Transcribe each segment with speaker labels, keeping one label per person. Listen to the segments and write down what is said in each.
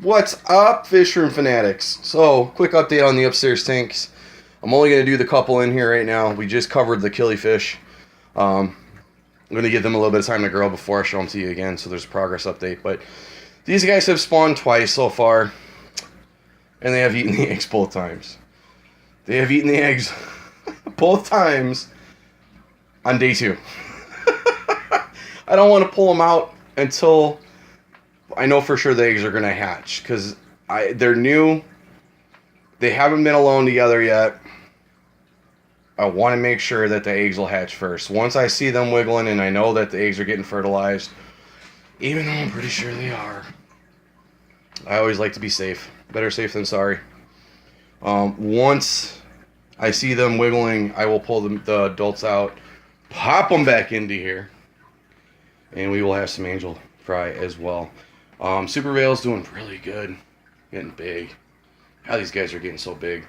Speaker 1: What's up, fish room fanatics? So, quick update on the upstairs tanks. I'm only going to do the couple in here right now. We just covered the killifish. I'm going to give them a little bit of time to grow before I show them to you again, so there's a progress update. But these guys have spawned twice so far, and they have eaten the eggs both times. They have eaten the eggs both times on day 2. I don't want to pull them out until I know for sure the eggs are going to hatch, because they're new. They haven't been alone together yet. I want to make sure that the eggs will hatch first. Once I see them wiggling and I know that the eggs are getting fertilized, even though I'm pretty sure they are, I always like to be safe. Better safe than sorry. Once I see them wiggling, I will pull the adults out, pop them back into here, and we will have some angel fry as well. Super Veil's doing really good. Getting big. How these guys are getting so big.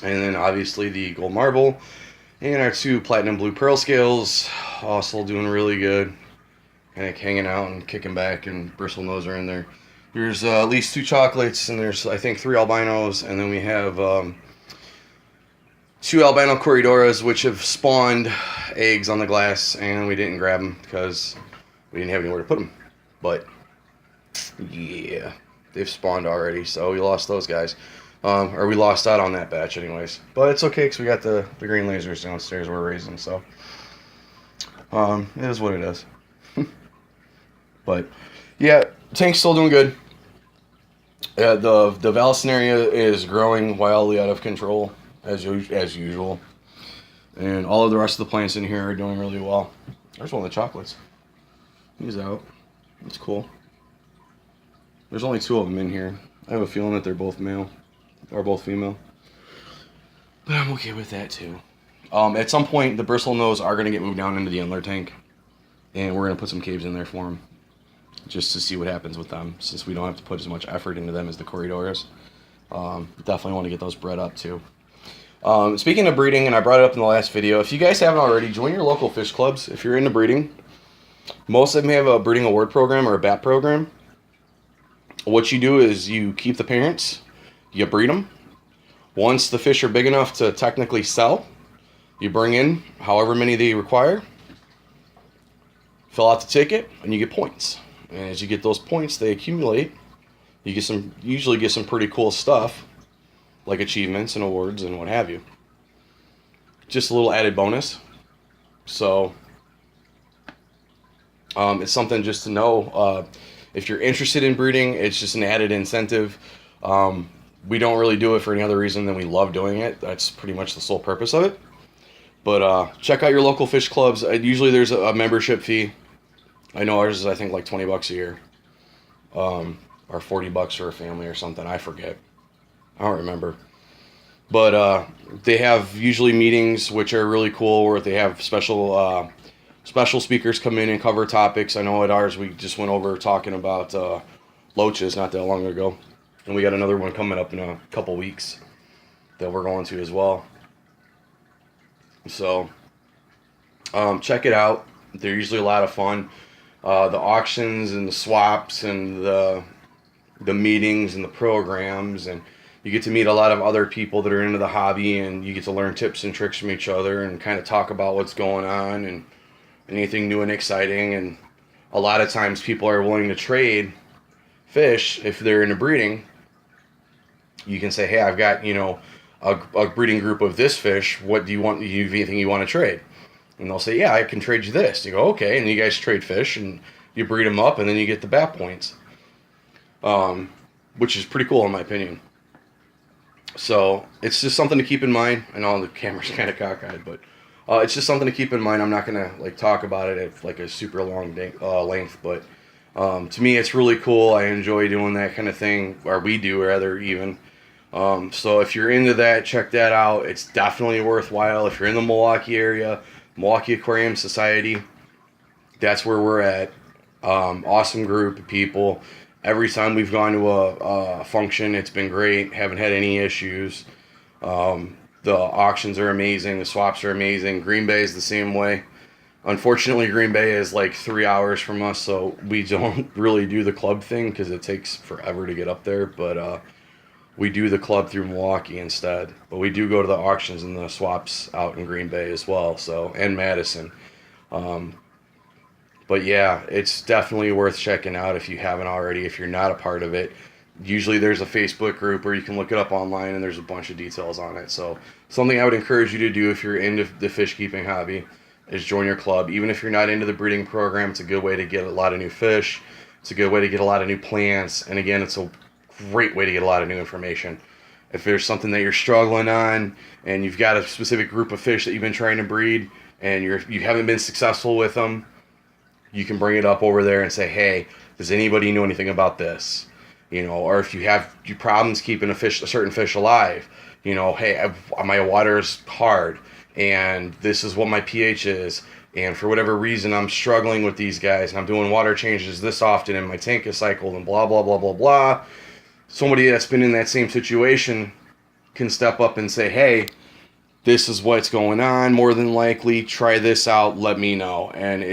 Speaker 1: And then obviously the gold marble and our 2 platinum blue pearl scales also doing really good. Kind of hanging out and kicking back, and bristlenose are in there. There's at least 2 chocolates, and there's I think 3 albinos, and then we have 2 albino corridoras which have spawned eggs on the glass, and we didn't grab them because we didn't have anywhere to put them. But yeah, they've spawned already, so we lost those guys. Or we lost out on that batch anyways. But it's okay, because we got the green lasers downstairs we're raising, so it is what it is. But yeah, tank's still doing good. The Vallisneria is growing wildly out of control, as usual. And all of the rest of the plants in here are doing really well. There's one of the chocolates. He's out. That's cool. There's only 2 of them in here. I have a feeling that they're both male. Or both female. But I'm okay with that too. At some point, the bristlenose are going to get moved down into the inler tank. And we're going to put some caves in there for them. Just to see what happens with them. Since we don't have to put as much effort into them as the corridoras. Definitely want to get those bred up too. Speaking of breeding, and I brought it up in the last video. If you guys haven't already, join your local fish clubs if you're into breeding. Most of them have a breeding award program or a BAP program. What you do is you keep the parents. You breed them. Once the fish are big enough to technically sell, you bring in however many they require, fill out the ticket, and you get points. And as you get those points, they accumulate. You usually get some pretty cool stuff, like achievements and awards and what have you. Just a little added bonus. So it's something just to know. If you're interested in breeding, it's just an added incentive. We don't really do it for any other reason than we love doing it. That's pretty much the sole purpose of it. But check out your local fish clubs. Usually there's a membership fee. I know ours is, I think, like $20 a year. Or $40 for a family or something. I forget. I don't remember. But they have usually meetings which are really cool, where they have special speakers come in and cover topics. I know at ours we just went over talking about loaches not that long ago. And we got another one coming up in a couple weeks that we're going to as well. So, check it out. They're usually a lot of fun. The auctions and the swaps and the meetings and the programs, and you get to meet a lot of other people that are into the hobby, and you get to learn tips and tricks from each other and kind of talk about what's going on and anything new and exciting. And a lot of times people are willing to trade fish if they're into breeding. You can say, hey, I've got, a breeding group of this fish. What do you want? Do you have anything you want to trade? And they'll say, yeah, I can trade you this. You go, okay. And you guys trade fish and you breed them up, and then you get the BAP points. Which is pretty cool in my opinion. So it's just something to keep in mind. I know the camera's kind of cockeyed, but it's just something to keep in mind. I'm not going to talk about it at like a super long length, but to me it's really cool. I enjoy doing that kind of thing, or we do rather even. So if you're into that, check that out. It's definitely worthwhile. If you're in the Milwaukee area, Milwaukee Aquarium Society, that's where we're at. Awesome group of people. Every time we've gone to a function, it's been great. Haven't had any issues. The auctions are amazing. The swaps are amazing. Green Bay is the same way. Unfortunately, Green Bay is like 3 hours from us, so we don't really do the club thing because it takes forever to get up there. But we do the club through Milwaukee instead. But we do go to the auctions and the swaps out in Green Bay as well, so, and Madison. Um, but yeah, it's definitely worth checking out if you haven't already, if you're not a part of it. Usually there's a Facebook group where you can look it up online and there's a bunch of details on it. So something I would encourage you to do if you're into the fish keeping hobby is join your club. Even if you're not into the breeding program, it's a good way to get a lot of new fish. It's a good way to get a lot of new plants. And again, it's a great way to get a lot of new information. If there's something that you're struggling on and you've got a specific group of fish that you've been trying to breed and you haven't been successful with them, you can bring it up over there and say, hey, does anybody know anything about this? You know, or if you have problems keeping a certain fish alive, you know, hey, my water is hard and this is what my pH is, and for whatever reason I'm struggling with these guys and I'm doing water changes this often and my tank is cycled and blah, blah, blah, blah, blah. Somebody that's been in that same situation can step up and say, hey, this is what's going on, more than likely, try this out, let me know. And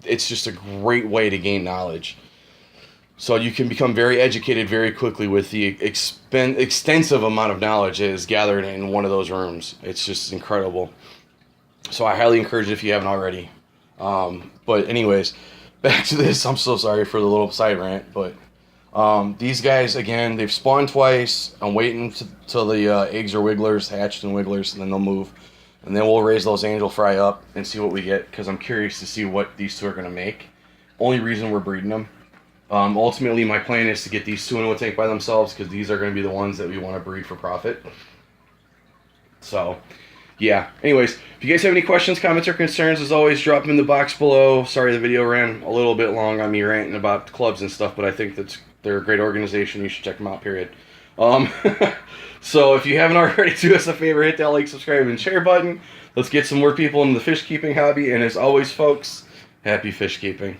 Speaker 1: it's just a great way to gain knowledge. So you can become very educated very quickly with the extensive amount of knowledge that is gathered in one of those rooms. It's just incredible. So I highly encourage it if you haven't already. But anyways, back to this. I'm so sorry for the little side rant, but these guys, again, they've spawned twice. I'm waiting till the eggs are wigglers, hatched and wigglers, and then they'll move. And then we'll raise those angel fry up and see what we get, because I'm curious to see what these two are going to make. Only reason we're breeding them. Ultimately, my plan is to get these two into a tank by themselves, because these are going to be the ones that we want to breed for profit. So, yeah. Anyways, if you guys have any questions, comments, or concerns, as always, drop them in the box below. Sorry the video ran a little bit long on me ranting about the clubs and stuff, but I think they're a great organization. You should check them out, period. So if you haven't already, do us a favor, hit that like, subscribe, and share button. Let's get some more people into the fish keeping hobby. And as always, folks, happy fish keeping.